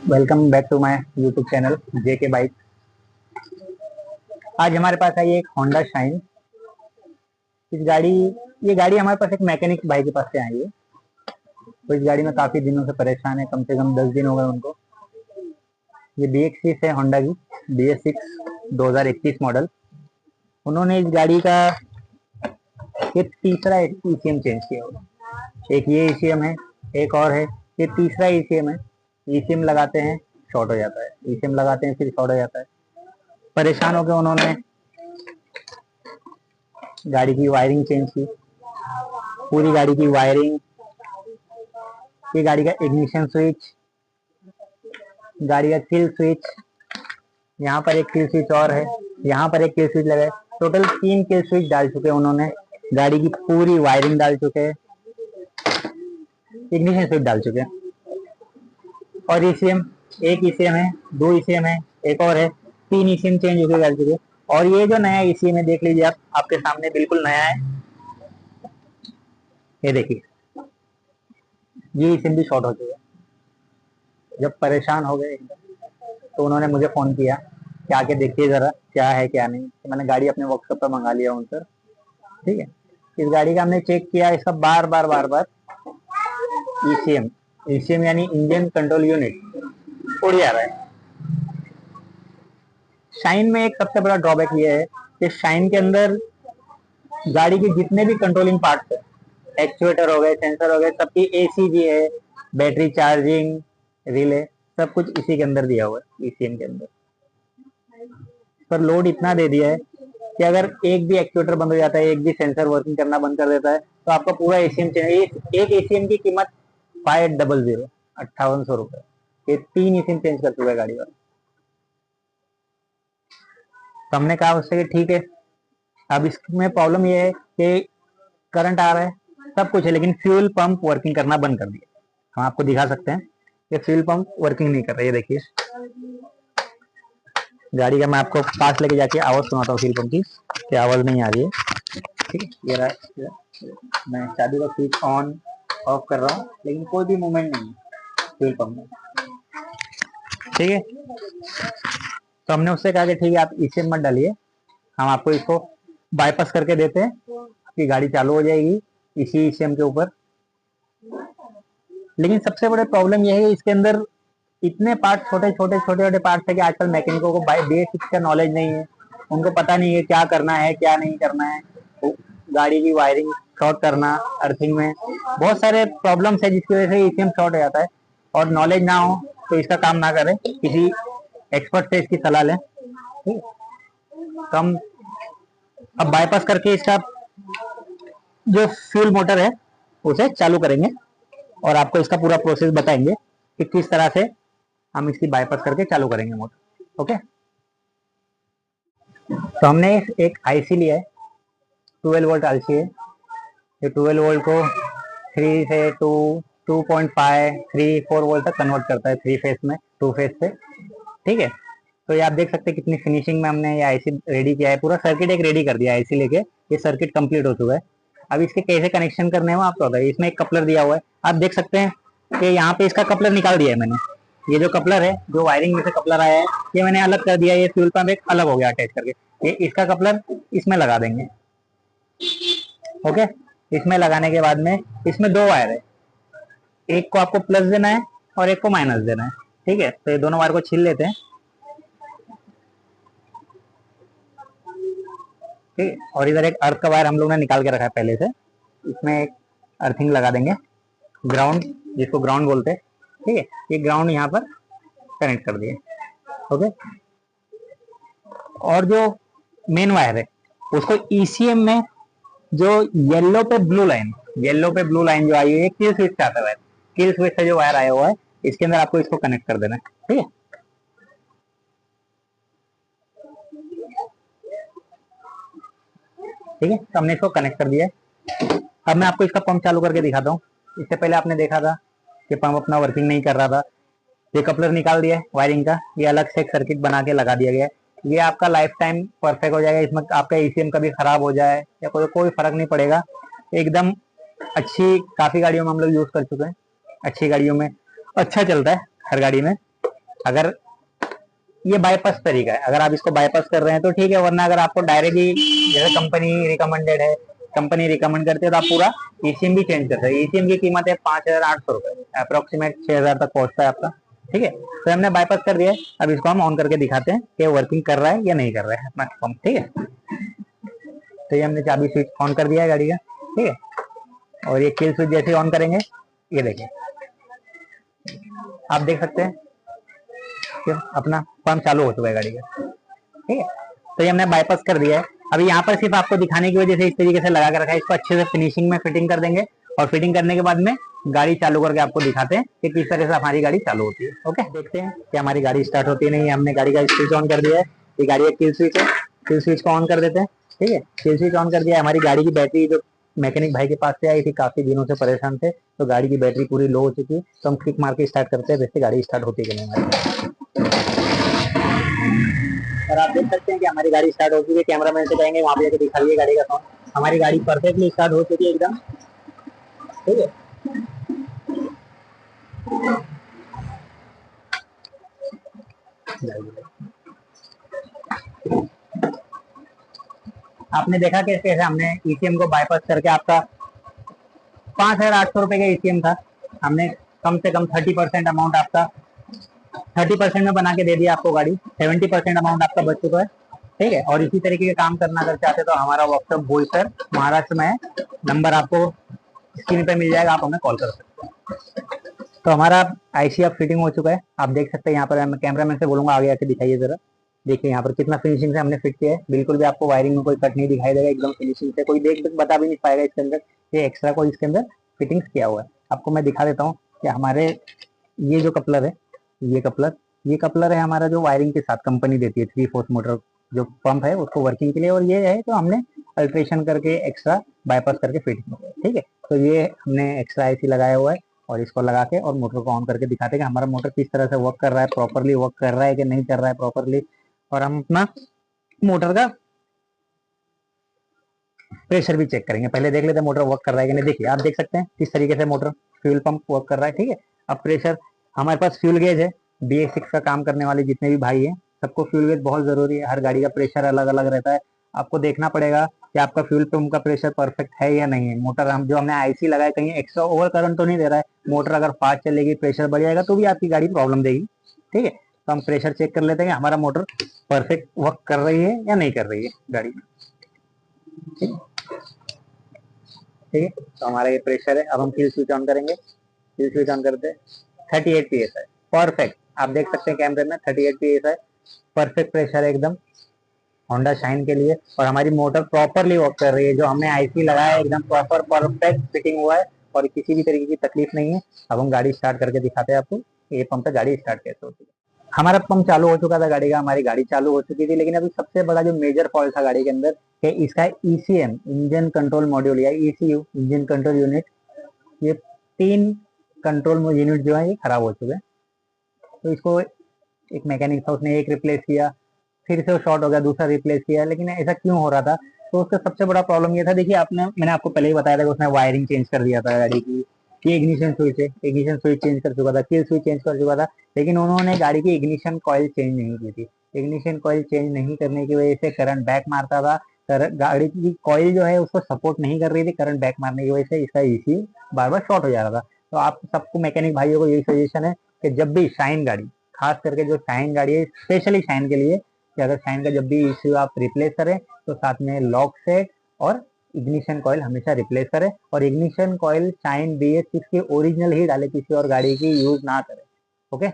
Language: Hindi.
Welcome back to my YouTube channel JK bike. आज हमारे पास आई एक होंडा शाइन। ये गाड़ी हमारे पास एक मैकेनिक भाई के पास से आई है। तो इस गाड़ी में काफी दिनों से परेशान है, कम से कम 10 दिन हो गए उनको। ये BX6 है होंडा की, BS6 2021 मॉडल। उन्होंने इस गाड़ी का ये तीसरा ECM चेंज किया हुआ। एक ये ECM है, एक और है, ये तीसरा ECM है। ECM लगाते हैं शॉर्ट हो जाता है, ECM लगाते हैं फिर शॉर्ट हो जाता है। परेशान होकर उन्होंने गाड़ी की वायरिंग चेंज की, पूरी गाड़ी की वायरिंग। ये गाड़ी का इग्निशन स्विच, गाड़ी का किल स्विच, यहाँ पर एक किल स्विच और है, यहाँ पर एक किल स्विच लगा है। टोटल 3 किल स्विच डाल चुके हैं उन्होंने। गाड़ी की पूरी वायरिंग डाल चुके हैं, इग्निशन स्विच डाल चुके हैं। और ECM, एक ECM है, 2 ECM है, एक और है, 3 ECM चेंज होकर डाल चुके हैं। और ये जो नया ECM है देख लीजिए आप, आपके सामने बिल्कुल नया है। ये देखिए, ये ECM भी शॉर्ट हो चुका है। जब परेशान हो गए तो उन्होंने मुझे फोन किया कि आके देखिए जरा क्या है क्या नहीं। तो मैंने गाड़ी अपने वर्कशॉप पर मंगा लिया उनसे। ठीक है, इस गाड़ी का हमने चेक किया, इसका बार बार ECM यानी इंजन कंट्रोल यूनिट उड़ जा रहा है। शाइन में एक सबसे बड़ा ड्रॉबैक ये है कि शाइन के अंदर गाड़ी के जितने भी कंट्रोलिंग पार्ट्स है, एक्चुएटर हो गए, सेंसर हो गए, सबकी ACG है, बैटरी चार्जिंग, रिले, सब कुछ इसी के अंदर दिया हुआ है ECM के अंदर। पर लोड इतना दे दिया है कि अगर एक भी एक्चुएटर बंद हो जाता है, एक भी सेंसर वर्किंग करना बंद कर देता है, तो आपका पूरा ECM चेंज। एक ECM की कीमत 5800, 5800 रुपए। ये 3 ECM चेंज कर चुका है गाड़ी वाला। तो हमने कहा उससे कि ठीक है, अब इसमें प्रॉब्लम ये है कि करंट आ रहा है, सब कुछ है, लेकिन फ्यूल पंप वर्किंग करना बंद कर दिया। हम आपको दिखा सकते हैं कि फ्यूल पंप वर्किंग नहीं कर रहा है। ये देखिए गाड़ी का, मैं आपको पास लेके जाके आवाज सुनाता हूँ फ्यूल पंप की, कि आवाज नहीं आ रही है। ठीक है, ये रहा, मैं चाबी का स्विच ऑन ऑफ कर रहा हूँ, लेकिन कोई भी मूवमेंट नहीं है फ्यूल पंप में। ठीक है, तो हमने उससे कहा कि ठीक है आप ECM मत डालिए, हम आपको इसको बाईपास करके देते हैं, आपकी गाड़ी चालू हो जाएगी इसी ECM के ऊपर। लेकिन सबसे बड़े प्रॉब्लम यह है कि इसके अंदर इतने पार्ट, छोटे छोटे पार्ट्स है कि आजकल मैकेनिकों को बेसिक का नॉलेज नहीं है। उनको पता नहीं है क्या करना है क्या नहीं करना है। गाड़ी की वायरिंग शॉर्ट करना, अर्थिंग में बहुत सारे प्रॉब्लम्स है जिसकी वजह से ECM शॉर्ट हो जाता है। और नॉलेज ना हो तो इसका काम ना करें, किसी एक्सपर्ट से इसकी सलाह लें। तो हम अब बाईपास करके इसका जो फ्यूल मोटर है उसे चालू करेंगे और आपको इसका पूरा प्रोसेस बताएंगे कि किस तरह से हम इसकी बाईपास करके चालू करेंगे मोटर। ओके, तो हमने एक IC लिया है, 12 वोल्ट IC है। ये 12 वोल्ट को 3 से 2, 2.5, 3, 4 वोल्ट तक कन्वर्ट करता है 3 फेस में, 2 फेस से। ठीक है, तो ये आप देख सकते हैं कितनी फिनिशिंग में हमने ये IC रेडी किया है। पूरा सर्किट एक रेडी कर दिया IC लेके, ये सर्किट कंप्लीट हो चुका है। अब इसके कैसे कनेक्शन करने हैं आपको बताइए। इसमें एक कपलर दिया हुआ है, आप देख सकते हैं कि यहाँ पे इसका कपलर निकाल दिया है मैंने। ये जो कपलर है, जो वायरिंग में से कपलर आया है, ये मैंने अलग कर दिया। ये फ्यूल पंप एक अलग हो गया अटैच करके। ये इसका कपलर इसमें लगा देंगे। ओके, इसमें लगाने के बाद में इसमें 2 वायर है, एक को आपको प्लस देना है और एक को माइनस देना है। ठीक है, तो ये दोनों वायर को छील लेते हैं। ठीक है, और इधर एक अर्थ का वायर हम लोग ने निकाल के रखा है पहले से। इसमें एक अर्थिंग लगा देंगे, ग्राउंड, जिसको ग्राउंड बोलते हैं। ठीक है, ये ग्राउंड यहाँ पर कनेक्ट कर दिए। ओके, और जो मेन वायर है उसको ECM में जो येलो पे ब्लू लाइन जो आई हुई है, किल स्विच से आता है वायर, किल स्विच से जो वायर आया हुआ है, इसके अंदर आपको इसको कनेक्ट कर देना है। ठीक है, ठीक है, तो हमने इसको कनेक्ट कर दिया है। अब मैं आपको इसका पंप चालू करके दिखाता हूँ। इससे पहले आपने देखा था कि पंप अपना वर्किंग नहीं कर रहा था। ये कपलर निकाल दिया है वायरिंग का, ये अलग से एक सर्किट बना के लगा दिया गया है। ये आपका लाइफ टाइम परफेक्ट हो जाएगा। इसमें आपका ECM कभी खराब हो जाए या कोई फर्क नहीं पड़ेगा। एकदम अच्छी, काफी गाड़ियों में हम लोग यूज कर चुके हैं, अच्छी गाड़ियों में अच्छा चलता है हर गाड़ी में। अगर ये बाईपास तरीका है, अगर आप इसको बाईपास कर रहे हैं तो ठीक है, वरना अगर आपको डायरेक्टली जैसे कंपनी रिकमेंडेड है, कंपनी रिकमेंड करती है तो आप पूरा ईसीएम भी चेंज कर सकते हैं। ईसीएम की कीमत है 5,800 रुपए, अप्रोक्सीमेट 6,000 तक पहुंचता है आपका। ठीक है, तो हमने बाईपास कर दिया है। अब इसको हम ऑन करके दिखाते हैं कि वर्किंग कर रहा है या नहीं कर रहा है अपना पंप। ठीक है, तो ये हमने चाबी स्विच ऑन कर दिया है गाड़ी का। ठीक है, और ये किल स्विच जैसे ऑन करेंगे, ये देखिए आप देख सकते हैं कि अपना पंप चालू हो चुका है गाड़ी का। ठीक है, तो ये हमने बाईपास कर दिया है। अभी यहाँ पर सिर्फ आपको दिखाने की वजह से इस तरीके से लगा कर रखा है। इसको अच्छे से फिनिशिंग में फिटिंग कर देंगे, और फिटिंग करने के बाद में गाड़ी चालू करके आपको दिखाते हैं कि किस तरह से हमारी गाड़ी चालू होती है। ओके, देखते हैं कि हमारी गाड़ी स्टार्ट होती है नहीं। हमने गाड़ी का स्विच ऑन कर दिया है, ये गाड़ी का किल स्विच है, किल स्विच को ऑन कर देते हैं। ठीक है, किल स्विच ऑन कर दिया है। हमारी गाड़ी की बैटरी जो मैकेनिक भाई के पास से आई थी, काफी दिनों से परेशान थे, तो गाड़ी की बैटरी पूरी लो हो चुकी है। तो हम किक मार के स्टार्ट करते हैं, वैसे गाड़ी स्टार्ट होती है कि नहीं। और आप देख सकते हैं कि हमारी गाड़ी स्टार्ट हो चुकी है। कैमरामैन से कहेंगे वहां पे जाकर दिखा लिए गाड़ी का साउंड। हमारी गाड़ी परफेक्टली स्टार्ट हो चुकी है एकदम। ठीक है, आपने देखा कि कैसे हमने ईसीएम को बाईपास करके आपका 5,800 रुपए का ईसीएम था, हमने कम से कम 30% अमाउंट आपका 30% में बना के दे दिया आपको गाड़ी। 70% अमाउंट आपका बच चुका है। ठीक है, और इसी तरीके के काम करना अगर चाहते तो हमारा वर्कशॉप बोईसर महाराष्ट्र में है। नंबर आपको स्क्रीन पे मिल जाएगा, आप हमें कॉल कर सकते हैं। तो हमारा आईसी अब फिटिंग हो चुका है, आप देख सकते हैं। यहाँ पर मैं कैमरामैन से बोलूंगा आगे आके दिखाइए जरा। देखिए यहाँ पर कितना फिनिशिंग से हमने फिट किया है। बिल्कुल भी आपको वायरिंग में कोई कट नहीं दिखाई देगा, एकदम फिनिशिंग से। कोई देख बता भी नहीं पाएगा इसके अंदर ये एक्स्ट्रा कोई इसके अंदर फिटिंग्स किया हुआ है। आपको मैं दिखा देता हूँ कि हमारे ये जो कपलर है, ये कपलर है हमारा जो वायरिंग के साथ कंपनी देती है 3 फोर्स मोटर जो पंप है उसको वर्किंग के लिए। और ये है तो हमने अल्ट्रेशन करके एक्स्ट्रा बाईपास करके फिट किया है। ठीक है, तो ये हमने एक्स्ट्रा आईसी लगाया हुआ है, और इसको लगा के और मोटर को ऑन करके दिखाते हैं कि हमारा मोटर किस तरह से वर्क कर रहा है, प्रॉपरली वर्क कर रहा है कि नहीं कर रहा है प्रॉपरली। और हम अपना मोटर का प्रेशर भी चेक करेंगे। पहले देख लेते हैं मोटर वर्क कर रहा है कि नहीं। देखिए आप देख सकते हैं किस तरीके से मोटर फ्यूल पंप वर्क कर रहा है। ठीक है, अब प्रेशर हमारे पास फ्यूल गेज है। BS6 का काम करने वाले जितने भी भाई हैं सबको फ्यूल गेज बहुत जरूरी है। हर गाड़ी का प्रेशर अलग अलग रहता है, आपको देखना पड़ेगा कि आपका फ्यूल पंप का प्रेशर परफेक्ट है या नहीं है। मोटर हम जो हमने आईसी लगाया कहीं एक्स्ट्रा ओवर करंट तो नहीं दे रहा है। मोटर अगर फास्ट चलेगी, प्रेशर बढ़ जाएगा तो भी आपकी गाड़ी प्रॉब्लम देगी। ठीक है, तो हम प्रेशर चेक कर लेते हैं हमारा मोटर परफेक्ट वर्क कर रही है या नहीं कर रही है गाड़ी। ठीक है, तो हमारा ये प्रेशर है। अब हम किल स्विच ऑन करेंगे, किल स्विच ऑन करते हैं। 38 PSI परफेक्ट, आप देख सकते हैं कैमरे में 38 PSI परफेक्ट प्रेशर है एकदम होंडा शाइन के लिए। और हमारी मोटर प्रॉपरली वर्क कर रही है, जो हमने आईसी लगाया है एकदम प्रॉपर परफेक्ट फिटिंग हुआ है और किसी भी तरीके की तकलीफ नहीं है। अब हम गाड़ी स्टार्ट करके दिखाते हैं आपको ये पंप पे गाड़ी स्टार्ट कैसे होती है। हमारा पंप चालू हो चुका था गाड़ी का, हमारी गाड़ी चालू हो चुकी थी। लेकिन अभी सबसे बड़ा जो मेजर फॉल्ट था गाड़ी के अंदर कि इसका ECM इंजन कंट्रोल मॉड्यूल या ECU इंजन कंट्रोल यूनिट, ये 3 कंट्रोल यूनिट जो है ये खराब हो चुके हैं। तो इसको एक मैकेनिक था, उसने एक रिप्लेस किया, फिर से वो शॉर्ट हो गया, दूसरा रिप्लेस किया। लेकिन ऐसा क्यों हो रहा था, तो उसका सबसे बड़ा प्रॉब्लम ये था। देखिए मैंने आपको पहले ही बताया था कि उसने वायरिंग चेंज कर दिया था गाड़ी की। ये इग्निशन स्विच है, इग्निशन स्विच चेंज कर चुका था, किल स्विच चेंज कर चुका था। लेकिन उन्होंने गाड़ी की इग्निशन कॉइल चेंज नहीं की थी। इग्निशन कॉइल चेंज नहीं करने की वजह से करंट बैक मारता था। गाड़ी की कॉइल जो है उसको सपोर्ट नहीं कर रही थी, करंट बैक मारने की वजह से इसका ECU बार बार शॉर्ट हो जा रहा था। तो आप सबको मैकेनिक भाइयों को यही सजेशन है कि जब भी शाइन गाड़ी, खास करके जो शाइन गाड़ी है, स्पेशली शाइन के लिए, कि अगर शाइन का जब भी ECU आप रिप्लेस करें तो साथ में लॉक सेट और इग्निशन कॉइल हमेशा रिप्लेस करें। और इग्निशन कॉइल शाइन BS6 की ओरिजिनल ही डाले, किसी और गाड़ी की यूज ना करें। ओके,